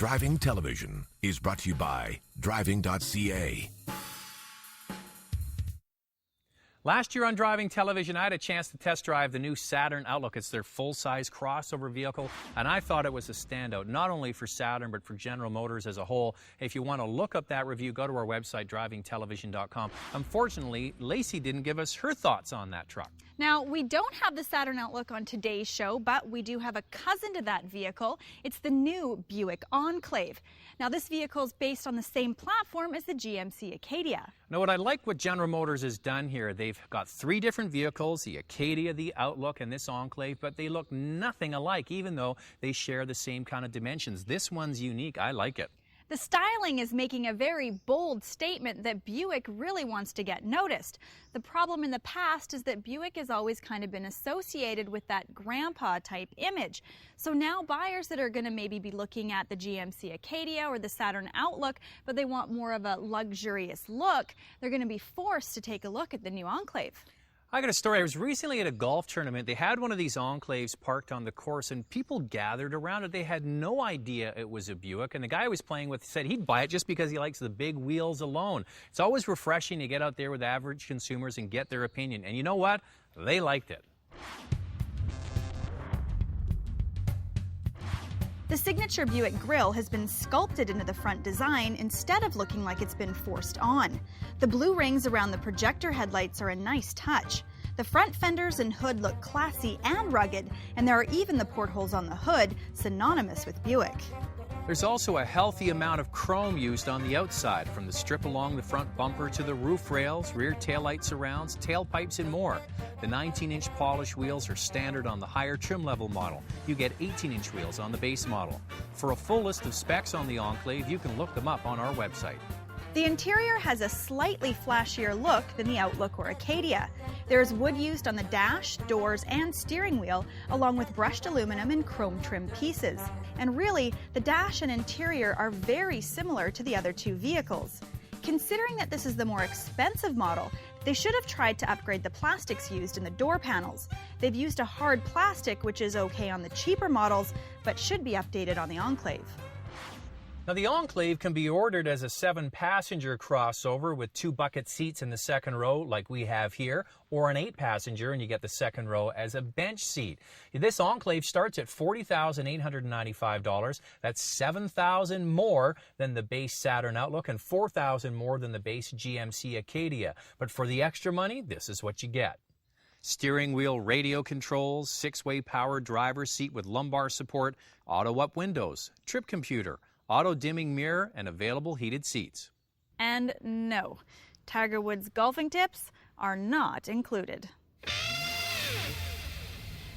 Driving Television is brought to you by driving.ca. Last year on Driving Television, I had a chance to test drive the new Saturn Outlook. It's their full-size crossover vehicle, and I thought it was a standout, not only for Saturn, but for General Motors as a whole. If you want to look up that review, go to our website, drivingtelevision.com. Unfortunately, Lacey didn't give us her thoughts on that truck. Now, we don't have the Saturn Outlook on today's show, but we do have a cousin to that vehicle. It's the new Buick Enclave. Now, this vehicle is based on the same platform as the GMC Acadia. Now, what I like what General Motors has done here, they've got three different vehicles, the Acadia, the Outlook, and this Enclave, but they look nothing alike, even though they share the same kind of dimensions. This one's unique. I like it. The styling is making a very bold statement that Buick really wants to get noticed. The problem in the past is that Buick has always kind of been associated with that grandpa type image. So now buyers that are going to maybe be looking at the GMC Acadia or the Saturn Outlook, but they want more of a luxurious look, they're going to be forced to take a look at the new Enclave. I got a story. I was recently at a golf tournament. They had one of these Enclaves parked on the course, and people gathered around it. They had no idea it was a Buick, and the guy I was playing with said he'd buy it just because he likes the big wheels alone. It's always refreshing to get out there with average consumers and get their opinion. And you know what? They liked it. The signature Buick grille has been sculpted into the front design instead of looking like it's been forced on. The blue rings around the projector headlights are a nice touch. The front fenders and hood look classy and rugged, and there are even the portholes on the hood, synonymous with Buick. There's also a healthy amount of chrome used on the outside, from the strip along the front bumper to the roof rails, rear taillight surrounds, tailpipes, and more. The 19-inch polish wheels are standard on the higher trim level model. You get 18-inch wheels on the base model. For a full list of specs on the Enclave, you can look them up on our website. The interior has a slightly flashier look than the Outlook or Acadia. There's wood used on the dash, doors, and steering wheel, along with brushed aluminum and chrome trim pieces. And really, the dash and interior are very similar to the other two vehicles. Considering that this is the more expensive model, they should have tried to upgrade the plastics used in the door panels. They've used a hard plastic, which is okay on the cheaper models, but should be updated on the Enclave. Now, the Enclave can be ordered as a 7-passenger crossover with 2 bucket seats in the second row like we have here, or an 8-passenger and you get the second row as a bench seat. This Enclave starts at $40,895. That's $7,000 more than the base Saturn Outlook and $4,000 more than the base GMC Acadia. But for the extra money, this is what you get. Steering wheel radio controls, 6-way power driver's seat with lumbar support, auto-up windows, trip computer, auto-dimming mirror, and available heated seats. And no, Tiger Woods golfing tips are not included.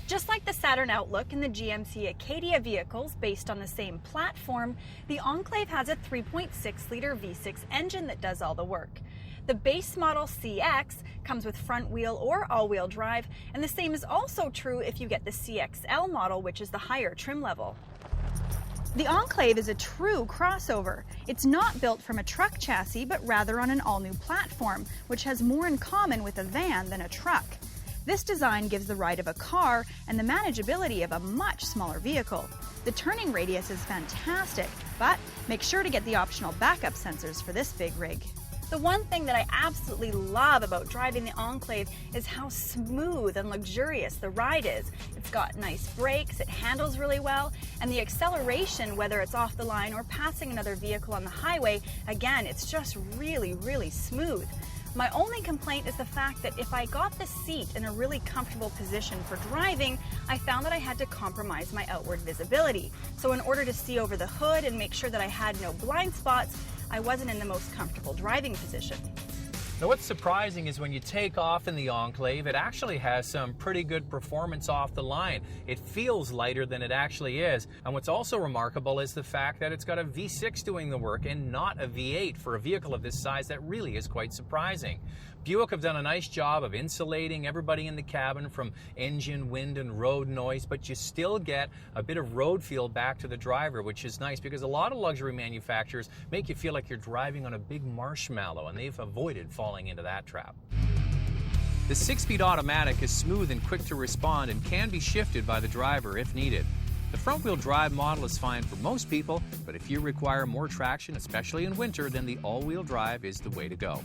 Just like the Saturn Outlook and the GMC Acadia vehicles based on the same platform, the Enclave has a 3.6-liter V6 engine that does all the work. The base model CX comes with front wheel or all-wheel drive, and the same is also true if you get the CXL model, which is the higher trim level. The Enclave is a true crossover. It's not built from a truck chassis, but rather on an all-new platform, which has more in common with a van than a truck. This design gives the ride of a car and the manageability of a much smaller vehicle. The turning radius is fantastic, but make sure to get the optional backup sensors for this big rig. The one thing that I absolutely love about driving the Enclave is how smooth and luxurious the ride is. It's got nice brakes, it handles really well, and the acceleration, whether it's off the line or passing another vehicle on the highway, again, it's just really, really smooth. My only complaint is the fact that if I got the seat in a really comfortable position for driving, I found that I had to compromise my outward visibility. So in order to see over the hood and make sure that I had no blind spots, I wasn't in the most comfortable driving position. Now, what's surprising is when you take off in the Enclave, it actually has some pretty good performance off the line. It feels lighter than it actually is. And what's also remarkable is the fact that it's got a V6 doing the work and not a V8 for a vehicle of this size. That really is quite surprising. Buick have done a nice job of insulating everybody in the cabin from engine, wind, and road noise, but you still get a bit of road feel back to the driver, which is nice because a lot of luxury manufacturers make you feel like you're driving on a big marshmallow, and they've avoided falling into that trap. The 6-speed automatic is smooth and quick to respond and can be shifted by the driver if needed. The front-wheel drive model is fine for most people, but if you require more traction, especially in winter, then the all-wheel drive is the way to go.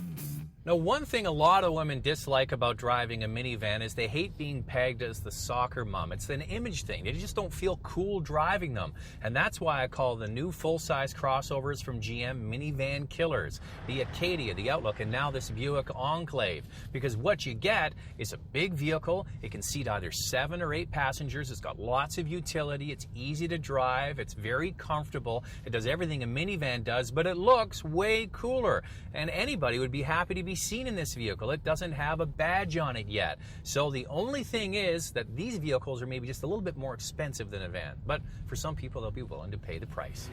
Now, one thing a lot of women dislike about driving a minivan is they hate being pegged as the soccer mom. It's an image thing. They just don't feel cool driving them. And that's why I call the new full-size crossovers from GM minivan killers. The Acadia, the Outlook, and now this Buick Enclave. Because what you get is a big vehicle. It can seat either 7 or 8 passengers. It's got lots of utility. It's easy to drive. It's very comfortable. It does everything a minivan does, but it looks way cooler. And anybody would be happy to be seen in this vehicle. It doesn't have a badge on it yet. So the only thing is that these vehicles are maybe just a little bit more expensive than a van. But for some people, they'll be willing to pay the price.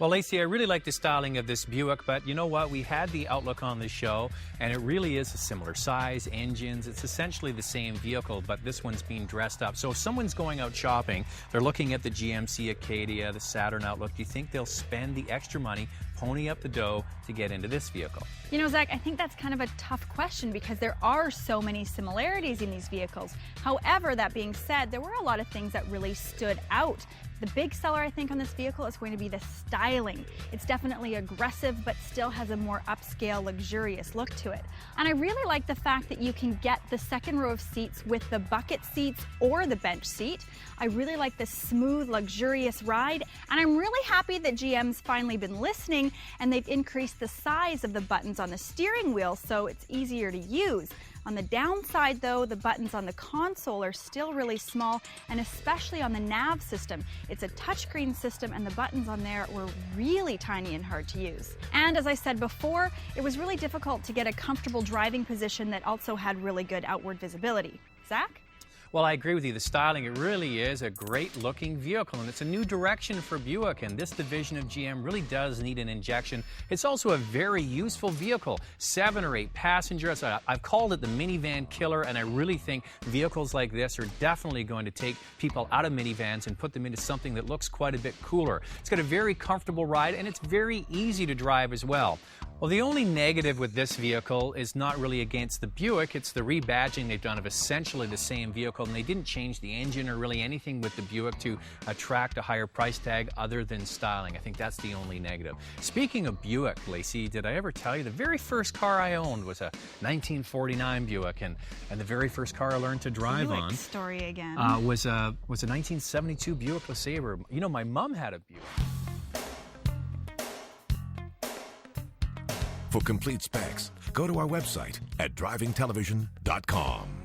Well, Lacey, I really like the styling of this Buick, but you know what? We had the Outlook on the show, and it really is a similar size, engines. It's essentially the same vehicle, but this one's being dressed up. So if someone's going out shopping, they're looking at the GMC Acadia, the Saturn Outlook, do you think they'll spend the extra money, pony up the dough to get into this vehicle? You know, Zach, I think that's kind of a tough question because there are so many similarities in these vehicles. However, that being said, there were a lot of things that really stood out. The big seller, I think, on this vehicle is going to be the styling. It's definitely aggressive, but still has a more upscale, luxurious look to it. And I really like the fact that you can get the second row of seats with the bucket seats or the bench seat. I really like the smooth, luxurious ride. And I'm really happy that GM's finally been listening and they've increased the size of the buttons on the steering wheel so it's easier to use. On the downside, though, the buttons on the console are still really small, and especially on the nav system. It's a touchscreen system, and the buttons on there were really tiny and hard to use. And as I said before, it was really difficult to get a comfortable driving position that also had really good outward visibility. Zach? Well, I agree with you. The styling, it really is a great-looking vehicle, and it's a new direction for Buick, and this division of GM really does need an injection. It's also a very useful vehicle, 7 or 8 passengers. I've called it the minivan killer, and I really think vehicles like this are definitely going to take people out of minivans and put them into something that looks quite a bit cooler. It's got a very comfortable ride, and it's very easy to drive as well. Well, the only negative with this vehicle is not really against the Buick. It's the rebadging they've done of essentially the same vehicle, and they didn't change the engine or really anything with the Buick to attract a higher price tag other than styling. I think that's the only negative. Speaking of Buick, Lacey, did I ever tell you the very first car I owned was a 1949 Buick, and the very first car I learned to drive Buick on story again. was a 1972 Buick LeSabre. You know, my mom had a Buick. For complete specs, go to our website at drivingtelevision.com.